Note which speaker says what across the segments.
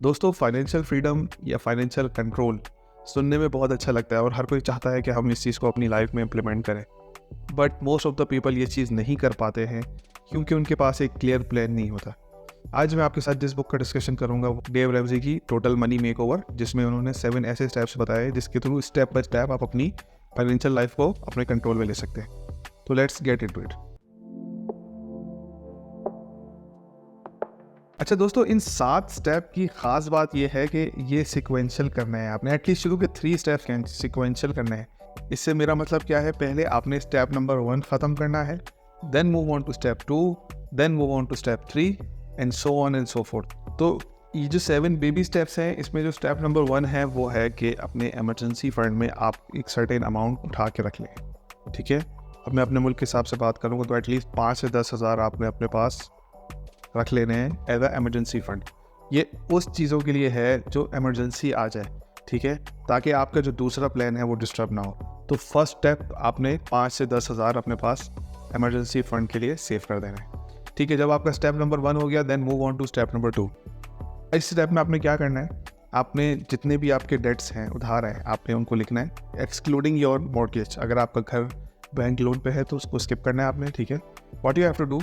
Speaker 1: दोस्तों financial freedom या financial control सुनने में बहुत अच्छा लगता है और हर कोई चाहता है कि हम इस चीज़ को अपनी लाइफ में इम्प्लीमेंट करें। But most of the people ये चीज़ नहीं कर पाते हैं क्योंकि उनके पास एक क्लियर प्लान नहीं होता। आज मैं आपके साथ जिस बुक का डिस्कशन करूंगा वो डेव रैमसी की टोटल मनी मेकओवर, जिसमें उन्होंने 7 ऐसे स्टेप्स बताए जिसके थ्रू स्टेप बाय स्टेप आप अपनी फाइनेंशियल लाइफ को अपने कंट्रोल में ले सकते हैं। तो लेट्स गेट इनटू इट। अच्छा दोस्तों, इन 7 स्टेप की खास बात यह है कि ये सिक्वेंशियल करना है। आपने एटलीस्ट शुरू के 3 स्टेप्स सिक्वेंशियल करना है। इससे मेरा मतलब क्या है, पहले आपने स्टेप नंबर 1 ख़त्म करना है, then move on to step 2, then move on to step 3 and so on and so forth. तो ये जो 7 बेबी स्टेप्स हैं, इसमें जो स्टेप नंबर 1 है वो है कि अपने इमरजेंसी फंड में आप एक सर्टेन अमाउंट उठा के रख लें। ठीक है, अब मैं अपने मुल्क के हिसाब से बात करूँगा तो एटलीस्ट 5 से 10 हज़ार आपने अपने पास रख लेने हैं एज अ एमरजेंसी फ़ंड। ये उस चीज़ों के लिए है जो इमरजेंसी आ जाए, ठीक है, ताकि आपका जो दूसरा प्लान है वो डिस्टर्ब ना हो। तो फर्स्ट स्टेप आपने 5 से 10 हज़ार अपने पास इमरजेंसी फ़ंड के लिए सेव कर देना है। ठीक है, जब आपका स्टेप नंबर 1 हो गया, then move on to step number 2। इस स्टेप में आपने क्या करना है, आपने जितने भी आपके डेट्स हैं, उधार हैं, आपने उनको लिखना है एक्सक्लूडिंग योर मॉर्गेज। अगर आपका घर बैंक लोन पे है तो उसको स्किप करना है आपने। ठीक है, what you have to do,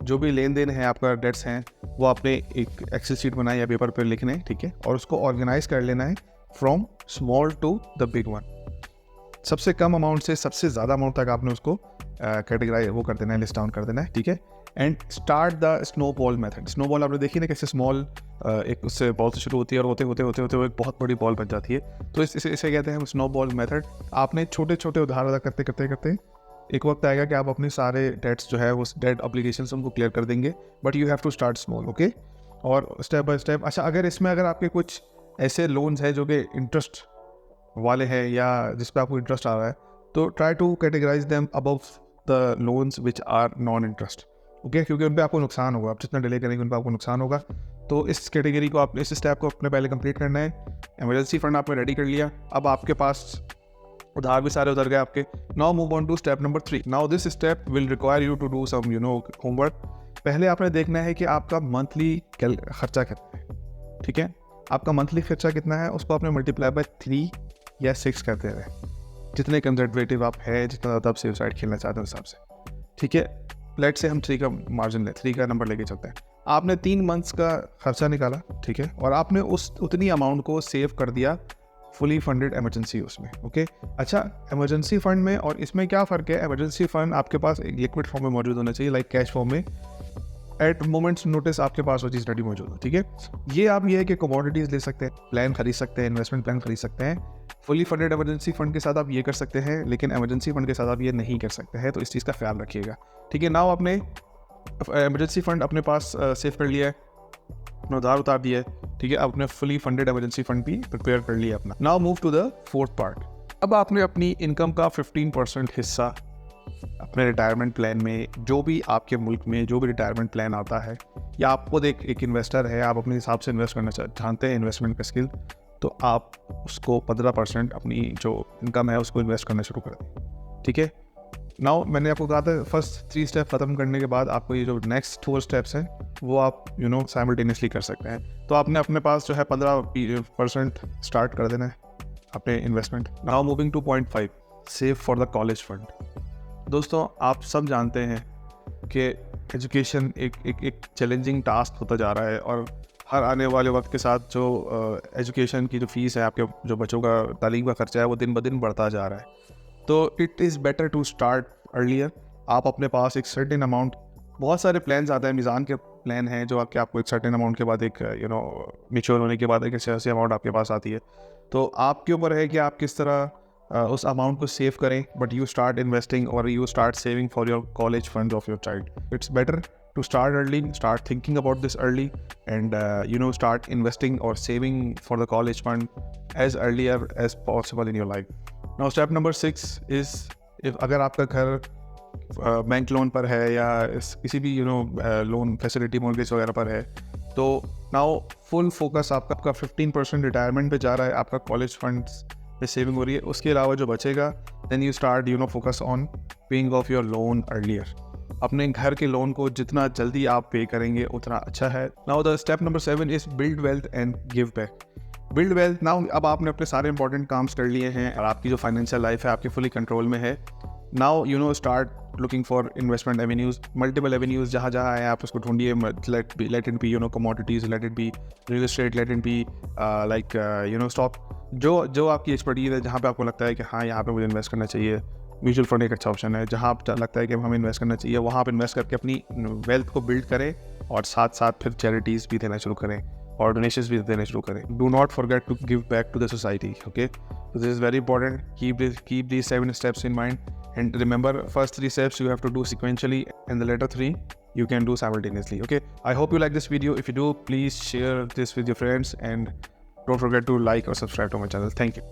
Speaker 1: जो भी लेन देन है, आपका डेट्स हैं, वो आपने एक एक्सेल शीट बनाई या पेपर पे लिखने हैं। ठीक है, और उसको ऑर्गेनाइज कर लेना है from small to the big one. सबसे कम अमाउंट से सबसे ज़्यादा अमाउंट तक आपने उसको कैटेगराइज वो कर देना है, लिस्ट डाउन कर देना है। ठीक है, and start the snowball method. Snowball आपने देखी ना, कैसे स्मॉल एक उससे बॉल से शुरू होती है और होते होते होते होते वो एक बहुत बड़ी बॉल बन जाती है। तो इसे कहते हैं स्नोबॉल मेथड। आपने छोटे छोटे उधार अदा करते करते करते एक वक्त आएगा कि आप अपने सारे डेट्स जो है वो डेट ऑब्लिगेशंस उनको क्लियर कर देंगे। But you have to start small, okay, और स्टेप बाय स्टेप। अच्छा, अगर आपके कुछ ऐसे लोन्स हैं जो कि इंटरेस्ट वाले हैं या जिस पे आपको इंटरेस्ट आ रहा है, तो try to categorise them above the loans which are non interest, okay, क्योंकि उन पर आपको नुकसान होगा। आप जितना डिले करेंगे उन पर आपको नुकसान होगा। तो इस कैटेगरी को आप इस स्टेप को अपने पहले कंप्लीट करना है। इमरजेंसी फंड आपने रेडी कर लिया, अब आपके पास उधार भी सारे उतर गए आपके। Now move on to step number 3। Now this step will require you to do some homework. पहले आपने देखना है कि आपका मंथली खर्चा कितना है। ठीक है, आपका मंथली खर्चा कितना है, उसको आपने मल्टीप्लाई बाय 3 या 6 करते रहे, जितने कंजर्वेटिव आप है, जितना ज़्यादा आप सेफ साइड खेलना चाहते हो हिसाब से। ठीक है, लेट से हम 3 का मार्जिन लें, 3 का नंबर लेके चलते हैं। आपने 3 मंथ्स का खर्चा निकाला, ठीक है, और आपने उतनी अमाउंट को सेव कर दिया फुली फंडेड इमरजेंसी उसमें, ओके। अच्छा, इमरजेंसी फंड में और इसमें क्या फ़र्क है, इमरजेंसी फंड आपके पास एक लिक्विड फॉर्म में मौजूद होना चाहिए, लाइक कैश फॉर्म में। एट मोमेंट्स नोटिस आपके पास वो चीज़ रेडी मौजूद हो। ठीक है, ये आप ये है कि कमोडिटीज़ ले सकते हैं, प्लान खरीद सकते हैं, इन्वेस्टमेंट प्लान खरीद सकते हैं। फुली फंडेड इमरजेंसी फंड के साथ आप ये कर सकते हैं, लेकिन इमरजेंसी फंड के साथ आप ये नहीं कर सकते हैं, तो इस चीज़ का ख्याल रखिएगा। ठीक है, नाउ आपने इमरजेंसी फंड अपने पास सेव कर लिया है, अपना उधार उतार दिया है। ठीक है, अब आपने फुली फंडेड इमरजेंसी फंड भी प्रिपेयर कर लिया अपना। Now move to the fourth part. अब आपने अपनी इनकम का 15% हिस्सा अपने रिटायरमेंट प्लान में, जो भी आपके मुल्क में जो भी रिटायरमेंट प्लान आता है, या आप खुद एक इन्वेस्टर है, आप अपने हिसाब से इन्वेस्ट करना जानते हैं, इन्वेस्टमेंट का स्किल, तो आप उसको 15% अपनी जो इनकम है उसको इन्वेस्ट करना शुरू कर दें। ठीक है, नाउ मैंने आपको कहा था फर्स्ट 3 स्टेप ख़त्म करने के बाद आपको ये जो नेक्स्ट 4 स्टेप्स हैं वो आप साइमल्टेनियसली कर सकते हैं। तो आपने अपने पास जो है 15% स्टार्ट कर देना है अपने investment. Now moving two point 5, save for the college fund. दोस्तों, आप सब जानते हैं कि एजुकेशन एक चैलेंजिंग टास्क होता जा रहा है, और हर आने वाले वक्त के साथ जो एजुकेशन की जो फ़ीस है, आपके जो बच्चों का तालीम का खर्चा है, वो दिन ब दिन बढ़ता जा रहा है। तो it is better to start earlier. आप अपने पास एक सर्टेन अमाउंट, बहुत सारे प्लान्स आते हैं, मिज़ान के प्लान हैं जो आपको एक सर्टेन अमाउंट के बाद एक मैच्योर होने के बाद एक ऐसी अमाउंट आपके पास आती है। तो आपके ऊपर है कि आप किस तरह उस अमाउंट को सेव करें, बट यू स्टार्ट इन्वेस्टिंग और you start saving for your college fund of your child. It's better to start early, start thinking about this early, and start investing or saving for the college fund as early as possible in your life. Now step number 6 is, if अगर आपका घर bank loan पर है या किसी भी loan facility mortgage वगैरह पर है, तो नाउ फुल फोकस आपका 15% रिटायरमेंट पे जा रहा है, आपका कॉलेज फंड्स पे सेविंग हो रही है। उसके अलावा जो बचेगा, then you start focus on paying off your loan earlier. अपने घर के लोन को जितना जल्दी आप पे करेंगे उतना अच्छा है। Now the step number 7 is build wealth and give back. Build wealth, now अब आपने अपने सारे इंपॉर्टेंट काम्स कर लिए हैं और आपकी जो फाइनेंशियल लाइफ है आपके फुली कंट्रोल में है। Now you know start looking for investment avenues, multiple avenues, जहाँ जहाँ है आप उसको ढूंढिए। Let it be commodities, let it be real estate, let it be stock, जो आपकी एक्सपर्टीज़ है, जहाँ पे आपको लगता है कि हाँ यहाँ पे मुझे इन्वेस्ट करना चाहिए। म्यूचुअल फंड एक अच्छा ऑप्शन है, जहाँ आप लगता है कि हमें इन्वेस्ट करना चाहिए, वहाँ आप इन्वेस्ट करके अपनी वेल्थ को बिल्ड करें और साथ साथ फिर चैरिटीज़ भी देना शुरू करें और डोनेशंस भी देने शुरू करें। Do not forget to give back to the society, okay. So this is very important. Keep these 7 steps in mind, and remember, first 3 steps you have to do sequentially, and the later 3 you can do simultaneously. Okay. I hope you like this video. If you do, please share this with your friends, and don't forget to like or subscribe to my channel. Thank you.